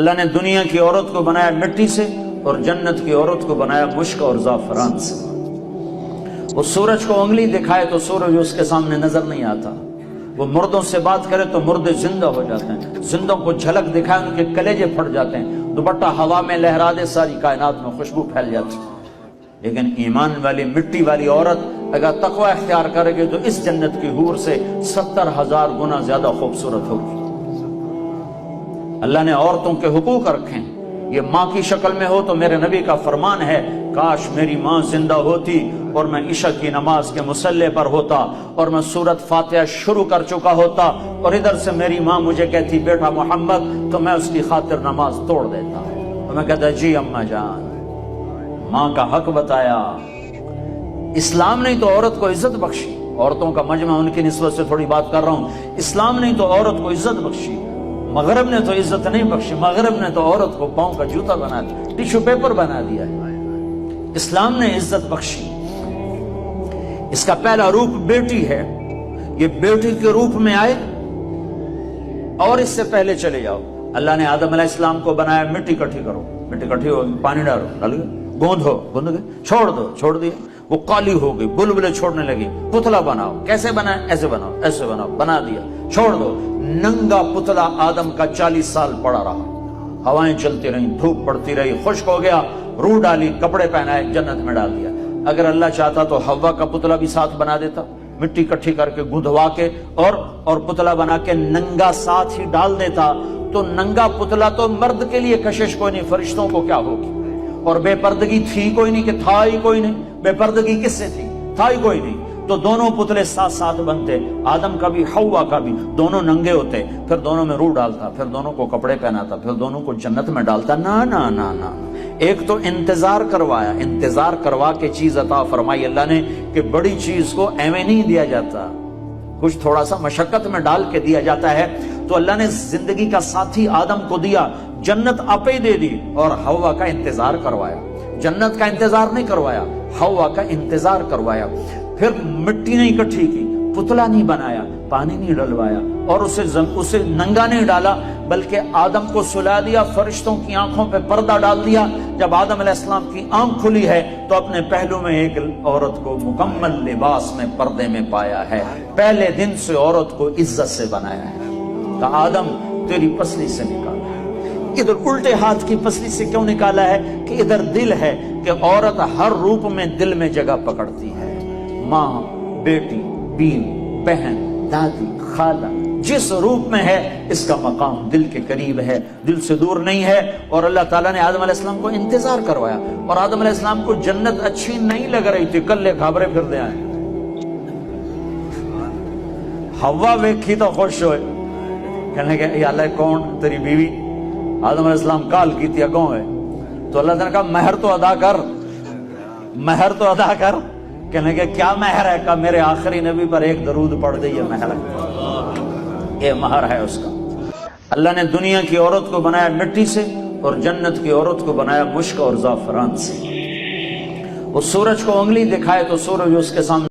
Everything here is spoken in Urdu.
اللہ نے دنیا کی عورت کو بنایا مٹی سے اور جنت کی عورت کو بنایا مشک اور زعفران سے۔ وہ سورج کو انگلی دکھائے تو سورج اس کے سامنے نظر نہیں آتا، وہ مردوں سے بات کرے تو مردے زندہ ہو جاتے ہیں، زندوں کو جھلک دکھائے ان کے کلیجے پھٹ جاتے ہیں، دوپٹہ ہوا میں لہرا دے ساری کائنات میں خوشبو پھیل جاتی ہے۔ لیکن ایمان والی مٹی والی عورت اگر تقوی اختیار کرے گی تو اس جنت کی حور سے 70,000 گنا زیادہ خوبصورت ہوگی۔ اللہ نے عورتوں کے حقوق رکھے ہیں، یہ ماں کی شکل میں ہو تو میرے نبی کا فرمان ہے کاش میری ماں زندہ ہوتی اور میں عشاء کی نماز کے مصلی پر ہوتا اور میں سورۃ فاتحہ شروع کر چکا ہوتا اور ادھر سے میری ماں مجھے کہتی بیٹا محمد، تو میں اس کی خاطر نماز توڑ دیتا، تو میں کہتا جی اماں جان۔ ماں کا حق بتایا۔ اسلام نے تو عورت کو عزت بخشی، عورتوں کا مجمع ان کی نسبت سے تھوڑی بات کر رہا ہوں، اسلام نے تو عورت کو عزت بخشی، مغرب نے تو عزت نہیں بخشی، مغرب نے تو عورت کو پاؤں کا جوتا بنا دیا، ٹیشو پیپر بنا دیا ہے۔ اسلام نے عزت بخشی۔ اس کا پہلا روپ بیٹی ہے، یہ بیٹی کے روپ میں آئے اور اس سے پہلے چلے جاؤ۔ اللہ نے آدم علیہ السلام کو بنایا مٹی کٹھی کرو، مٹی کٹھی ہو گئی، پانی ڈالو، ڈال گئے، گوندھو، گوندھ گئے، چھوڑ دو، چھوڑ دیا، وہ کالی ہو گئی، بلبلے چھوڑنے لگی، پتلا بناؤ، کیسے بنائے؟ ایسے بناؤ، ایسے بناؤ، بنا دیا، چھوڑ دو۔ ننگا پتلا آدم کا 40 سال پڑا رہا، ہوائیں چلتی رہیں، دھوپ پڑتی رہی، خشک ہو گیا، روح ڈالی، کپڑے پہنائے، جنت میں ڈال دیا۔ اگر اللہ چاہتا تو حوا کا پتلا بھی ساتھ بنا دیتا، مٹی کٹھی کر کے گندھوا کے اور پتلا بنا کے ننگا ساتھ ہی ڈال دیتا، تو ننگا پتلا تو مرد کے لیے کشش کوئی نہیں، فرشتوں کو کیا ہوگی؟ اور بے پردگی تھی کوئی نہیں کہ تھا ہی کوئی نہیں، بے پردگی کس سے تھی؟ تھا ہی کوئی نہیں، تو دونوں پتلے ساتھ ساتھ بنتے، آدم کا بھی حوا کا بھی، دونوں ننگے ہوتے، پھر دونوں میں روح ڈالتا، پھر دونوں کو کپڑے پہناتا، پھر دونوں کو جنت میں ڈالتا۔ نا نا نا نا، ایک تو انتظار کروایا، انتظار کروا کے چیز عطا فرمائی اللہ نے کہ بڑی چیز کو ایویں نہیں دیا جاتا، کچھ تھوڑا سا مشقت میں ڈال کے دیا جاتا ہے۔ تو اللہ نے زندگی کا ساتھی آدم کو دیا، جنت آپ ہی دے دی، اور حوا کا انتظار کروایا، جنت کا انتظار نہیں کروایا، حوا کا انتظار کروایا۔ پھر مٹی نہیں اکٹھی کی، پتلا نہیں بنایا، پانی نہیں ڈلوایا، اور اسے ننگا نہیں ڈالا، بلکہ آدم کو سلا دیا، فرشتوں کی آنکھوں پہ پردہ ڈال دیا۔ جب آدم علیہ السلام کی آنکھ کھلی ہے تو اپنے پہلو میں ایک عورت کو مکمل لباس میں پردے میں پایا ہے۔ پہلے دن سے عورت کو عزت سے بنایا ہے، کہا آدم تیری پسلی سے نکالا ہے۔ ادھر الٹے ہاتھ کی پسلی سے کیوں نکالا ہے؟ کہ ادھر دل ہے، کہ عورت ہر روپ میں دل میں جگہ پکڑتی ہے، ماں، بیٹی، بیوی، بہن، دادی، خالہ، جس روپ میں ہے اس کا مقام دل کے قریب ہے، دل سے دور نہیں ہے۔ اور اللہ تعالیٰ نے آدم علیہ السلام کو انتظار کروایا، اور آدم علیہ السلام کو جنت اچھی نہیں لگ رہی تھی، کلے گھابرے پھر دے آئے۔ حوا ویکھی تو خوش ہوئے، کہنے کہ یا اللہ کون تیری بیوی؟ آدم علیہ السلام کال کی تھی کون ہے؟ تو اللہ تعالیٰ نے کہا مہر تو ادا کر، مہر تو ادا کر۔ کہنے کہ کیا مہر ہے؟ کہا میرے آخری نبی پر ایک درود پڑھ دے، یہ مہر ہے، یہ مہر ہے اس کا۔ اللہ نے دنیا کی عورت کو بنایا مٹی سے اور جنت کی عورت کو بنایا مشک اور زعفران سے۔ وہ سورج کو انگلی دکھائے تو سورج اس کے سامنے